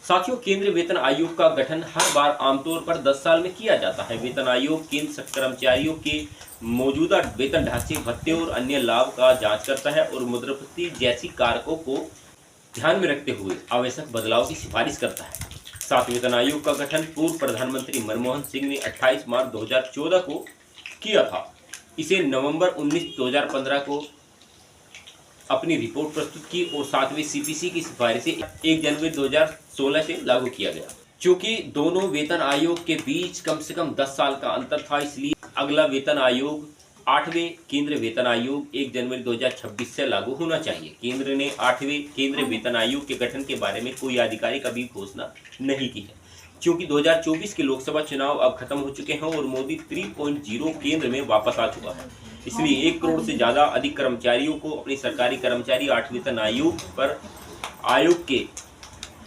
साथियों, केंद्रीय वेतन आयोग का गठन हर बार आमतौर पर 10 साल में किया जाता है। वेतन आयोग केंद्र कर्मचारियों के मौजूदा वेतन ढांचे, भत्ते और अन्य लाभ का जांच करता है और मुद्रास्फीति जैसी कारकों को ध्यान में रखते हुए आवश्यक बदलाव की सिफारिश करता है। साथ वेतन आयोग का गठन पूर्व प्रधानमंत्री मनमोहन सिंह ने 28 मार्च 2014 को किया था। इसे नवंबर 19 2015 को अपनी रिपोर्ट प्रस्तुत की और 7वें सीपीसी की सिफारिशें 1 जनवरी 2016 से लागू किया गया। क्योंकि दोनों वेतन आयोग के बीच कम से कम 10 साल का अंतर था, इसलिए अगला वेतन आयोग 8वें केंद्रीय वेतन आयोग 1 जनवरी 2026 से लागू होना चाहिए। केंद्र ने 8वें केंद्रीय वेतन आयोग के गठन के बारे में कोई आधिकारिक अभी घोषणा नहीं की है, क्योंकि 2024 के लोकसभा चुनाव अब खत्म हो चुके हैं और मोदी 3.0 केंद्र में वापस आ चुका है। इसलिए 1 करोड़ से ज्यादा अधिक कर्मचारियों को अपनी सरकारी कर्मचारी 8वें वेतन आयोग पर आयोग के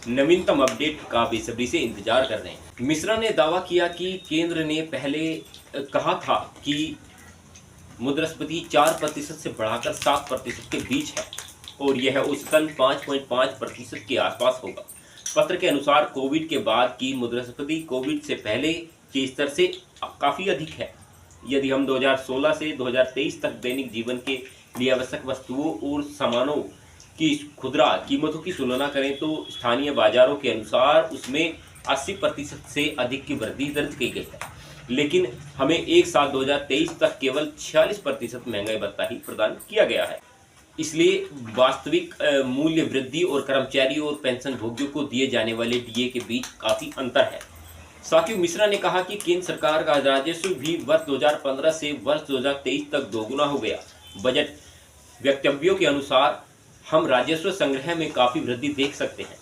नवीनतम अपडेट का बेसब्री से इंतजार कर रहे हैं। मिश्रा ने दावा किया कि केंद्र ने पहले कहा था कि मुद्रास्फीति 4% से बढ़ाकर 7% के बीच है और यह औसतन 5.5% के आसपास होगा। पत्र के अनुसार कोविड के बाद की मुद्रास्फीति कोविड से पहले के स्तर से काफ़ी अधिक है। यदि हम 2016 से 2023 तक दैनिक जीवन के लिए आवश्यक वस्तुओं और सामानों की खुदरा कीमतों की तुलना करें तो स्थानीय बाजारों के अनुसार उसमें 80% से अधिक की वृद्धि दर्ज की गई है, लेकिन हमें एक साल 2023 तक केवल 46% महंगाई भत्ता ही प्रदान किया गया है। इसलिए वास्तविक मूल्य वृद्धि और कर्मचारियों और पेंशन भोगियों को दिए जाने वाले डीए के बीच काफ़ी अंतर है। साथियों, मिश्रा ने कहा कि केंद्र सरकार का राजस्व भी वर्ष 2015 से वर्ष 2023 तक दोगुना हो गया। बजट वक्तव्यों के अनुसार हम राजस्व संग्रह में काफ़ी वृद्धि देख सकते हैं।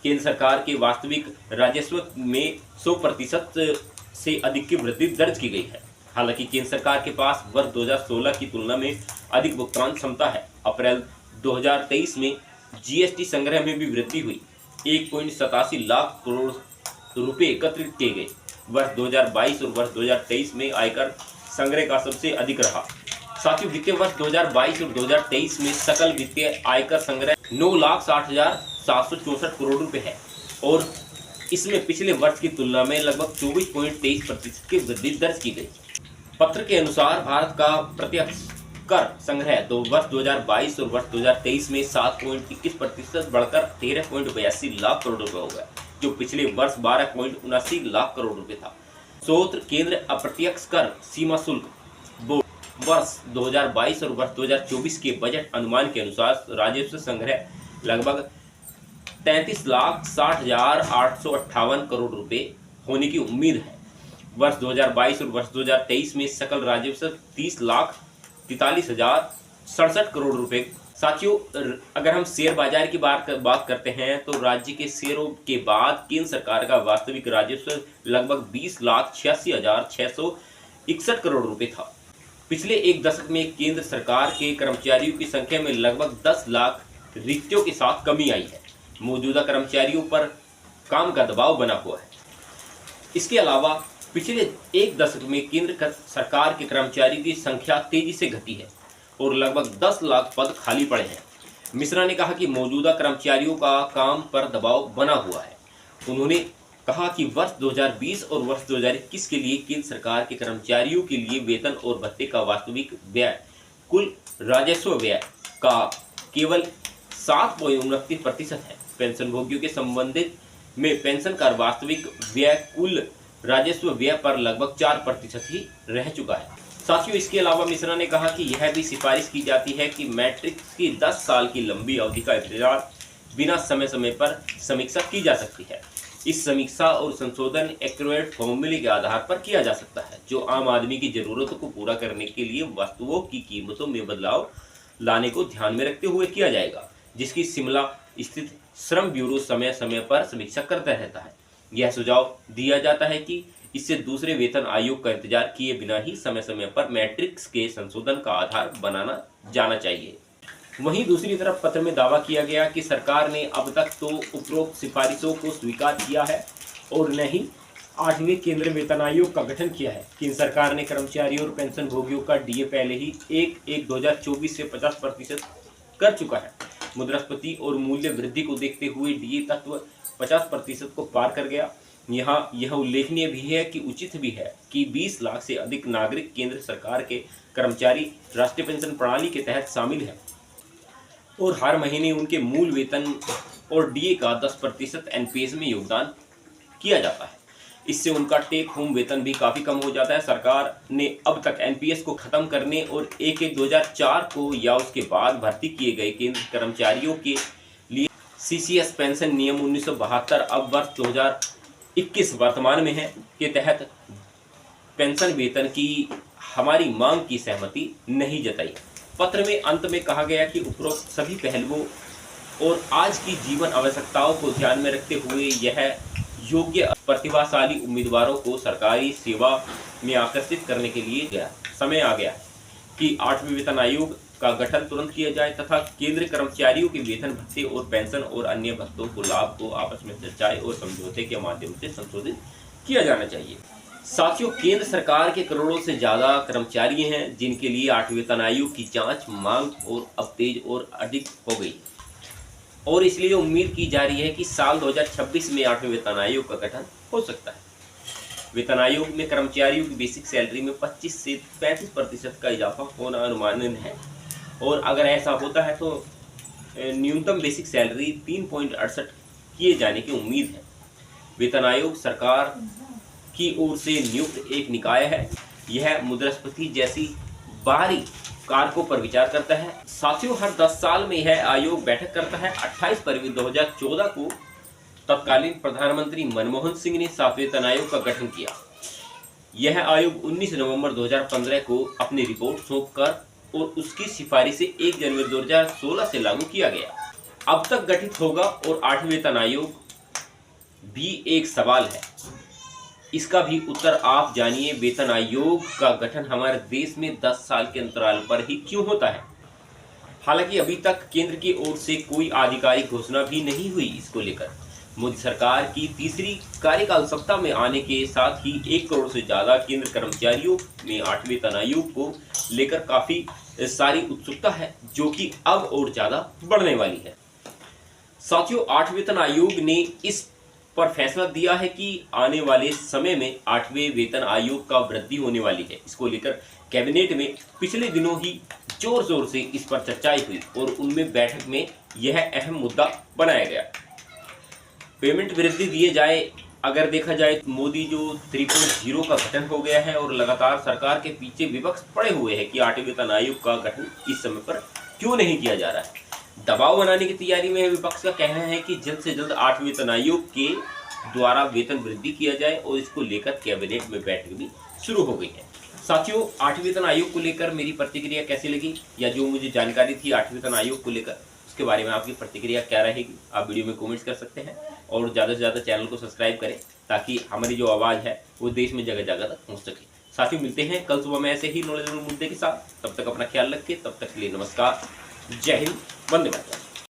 केंद्र सरकार के वास्तविक राजस्व में 100% से अधिक की वृद्धि दर्ज की गई है। हालांकि केंद्र सरकार के पास वर्ष 2016 की तुलना में अधिक भुगतान क्षमता है। अप्रैल 2023 में जीएसटी संग्रह में भी वृद्धि हुई। 1.87 लाख करोड़ रुपए एकत्रित किए गए। वर्ष 2022 और वर्ष 2023 में आयकर संग्रह का सबसे अधिक रहा। साथियों, वित्तीय वर्ष 2022 और 2023 में सकल वित्तीय आयकर संग्रह 9,60,764 करोड़ रुपए है और इसमें पिछले वर्ष की तुलना में लगभग 24.23% की वृद्धि दर्ज की गई। पत्र के अनुसार भारत का प्रत्यक्ष कर संग्रह वर्ष 2022 और वर्ष 2023 में 7.21% बढ़कर 13.82 लाख करोड़ रुपए हो गया, जो पिछले वर्ष 12.79 लाख करोड़ रुपए था। स्रोत केंद्र अप्रत्यक्ष कर सीमा शुल्क बोर्ड वर्ष 2022 और वर्ष 2024 के बजट अनुमान के अनुसार राजस्व संग्रह लगभग 33,60,858 करोड़ रुपए होने की उम्मीद है। वर्ष 2022 और वर्ष 2023 में सकल राजस्व 30,43,067 करोड़ रुपए। साथियों, अगर हम शेयर बाजार की बात करते हैं तो राज्य के शेयरों के बाद केंद्र सरकार का वास्तविक राजस्व लगभग 20,86,661 करोड़ रुपए था। पिछले एक दशक में केंद्र सरकार के कर्मचारियों की संख्या में लगभग 10 लाख रिक्तियों के साथ कमी आई है। मौजूदा कर्मचारियों पर काम का दबाव बना हुआ है। इसके अलावा पिछले एक दशक में केंद्र सरकार के कर्मचारियों की संख्या तेजी से घटी है और लगभग 10 लाख पद खाली पड़े हैं। मिश्रा ने कहा कि मौजूदा कर्मचारियों का काम पर दबाव बना हुआ है। उन्होंने कहा कि वर्ष 2020 और वर्ष 2021 के लिए केंद्र सरकार के कर्मचारियों के लिए वेतन और भत्ते का वास्तविक व्यय कुल राजस्व व्यय का केवल 7.29% है। पेंशन भोगियों के संबंधित में पेंशन का वास्तविक व्यय कुल राजस्व व्यय पर लगभग 4% ही रह चुका है। साथियों, इसके अलावा मिश्रा ने कहा कि यह भी सिफारिश की जाती है कि मैट्रिक्स की 10 साल की लंबी अवधि का इंतजार बिना समय समय पर समीक्षा की जा सकती है। इस समीक्षा और संशोधन एक्यूरेट फॉर्मूले के आधार पर किया जा सकता है, जो आम आदमी की जरूरतों को पूरा करने के लिए वस्तुओं की कीमतों में बदलाव लाने को ध्यान में रखते हुए किया जाएगा, जिसकी शिमला स्थित श्रम ब्यूरो समय समय पर समीक्षा करता रहता है। यह सुझाव दिया जाता है कि इससे दूसरे वेतन आयोग का इंतजार किए बिना ही समय समय पर मैट्रिक्स के संशोधन का आधार बनाना जाना चाहिए। वहीं दूसरी तरफ पत्र में दावा किया गया कि सरकार ने अब तक तो उपरोक्त सिफारिशों को स्वीकार किया है और न ही 8वें केंद्रीय वेतन आयोग का गठन किया है। केंद्र सरकार ने कर्मचारियों और पेंशन भोगियों का डीए पहले ही 1/1/2024 से 50% कर चुका है। मुद्रास्फीति और मूल्य वृद्धि को देखते हुए डीए तत्व 50% को पार कर गया। यहाँ यह उल्लेखनीय भी है कि उचित भी है कि 20 लाख से अधिक नागरिक केंद्र सरकार के कर्मचारी राष्ट्रीय पेंशन प्रणाली के तहत शामिल हैं और हर महीने उनके मूल वेतन और डीए का 10% एनपीएस में योगदान किया जाता है। इससे उनका टेक होम वेतन भी काफ़ी कम हो जाता है। सरकार ने अब तक एनपीएस को ख़त्म करने और 1/1/2004 को या उसके बाद भर्ती किए गए केंद्र कर्मचारियों के लिए सीसीएस पेंशन नियम 1972 अब वर्ष 2021 वर्तमान में है के तहत पेंशन वेतन की हमारी मांग की सहमति नहीं जताई। पत्र में अंत में कहा गया कि उपरोक्त सभी पहलुओं और आज की जीवन आवश्यकताओं को ध्यान में रखते हुए यह योग्य प्रतिभाशाली उम्मीदवारों को सरकारी सेवा में आकर्षित करने के लिए समय आ गया कि 8वें वेतन आयोग का गठन तुरंत किया जाए तथा केंद्र कर्मचारियों के वेतन भत्ते और पेंशन और अन्य भत्तों को लाभ को आपस में चर्चाएं और समझौते के माध्यम से संशोधित किया जाना चाहिए। साथियों, केंद्र सरकार के करोड़ों से ज़्यादा कर्मचारी हैं जिनके लिए 8वें वेतन आयोग की जांच मांग और अब तेज और अधिक हो गई और इसलिए उम्मीद की जा रही है कि साल 2026 में 8वें वेतन आयोग का गठन हो सकता है। वेतन आयोग में कर्मचारियों की बेसिक सैलरी में 25 से 35% का इजाफा होना अनुमानित है और अगर ऐसा होता है तो न्यूनतम बेसिक सैलरी 3.68 किए जाने की उम्मीद है। वेतन आयोग सरकार की ओर से नियुक्त एक निकाय है। यह मुद्रास्फीति जैसी बाहरी कारकों पर विचार करता है। साथियों, हर 10 साल में यह आयोग बैठक करता है। 28 फरवरी 2014 को तत्कालीन प्रधानमंत्री मनमोहन सिंह ने 7वें वेतन आयोग का गठन किया। यह आयोग 19 नवंबर 2015 को अपनी रिपोर्ट सौंपकर और उसकी सिफारिश से 1 जनवरी 2016 से लागू किया गया। अब तक गठित होगा और 8वें वेतन आयोग भी एक सवाल है। इसका भी उत्तर आप जानिए। वेतन आयोग का गठन हमारे देश में 10 साल के अंतराल पर ही क्यों होता है? हालांकि अभी तक केंद्र की ओर से कोई आधिकारिक घोषणा भी नहीं हुई इसको लेकर। मोदी सरकार की तीसरी कार्यकाल सत्ता में आने के साथ ही 1 करोड़ से ज़्यादा केंद्र कर्मचारियों में 8वें वेतन आयोग को लेकर काफ़ी सारी उत्सुकता है जो कि अब और ज़्यादा बढ़ने वाली है। साथियों, 8वें वेतन आयोग ने इस पर फैसला दिया है कि आने वाले समय में 8वें वेतन आयोग का वृद्धि होने वाली है। इसको लेकर कैबिनेट में पिछले दिनों ही जोर शोर से इस पर चर्चाएं हुई और उनमें बैठक में यह अहम मुद्दा बनाया गया। पेमेंट वृद्धि दिए जाए। अगर देखा जाए तो मोदी जो 3.0 का गठन हो गया है और लगातार सरकार के पीछे विपक्ष पड़े हुए हैं कि 8वें वेतन आयोग का गठन इस समय पर क्यों नहीं किया जा रहा है। दबाव बनाने की तैयारी में विपक्ष का कहना है कि जल्द से जल्द 8वें वेतन आयोग के द्वारा वेतन वृद्धि किया जाए और इसको लेकर कैबिनेट में बैठक भी शुरू हो गई है। साथियों, 8वें वेतन आयोग को लेकर मेरी प्रतिक्रिया कैसी लगी या जो मुझे जानकारी थी 8वें वेतन आयोग को लेकर उसके बारे में आपकी प्रतिक्रिया क्या रहेगी, आप वीडियो में कमेंट्स कर सकते हैं और ज़्यादा से ज़्यादा चैनल को सब्सक्राइब करें ताकि हमारी जो आवाज़ है वो देश में जगह जगह तक पहुँच सके। साथियों, मिलते हैं कल सुबह में ऐसे ही नॉलेजेबल मुद्दे के साथ। तब तक अपना ख्याल रखें। तब तक के लिए नमस्कार। जय हिंद, वंदे मातरम।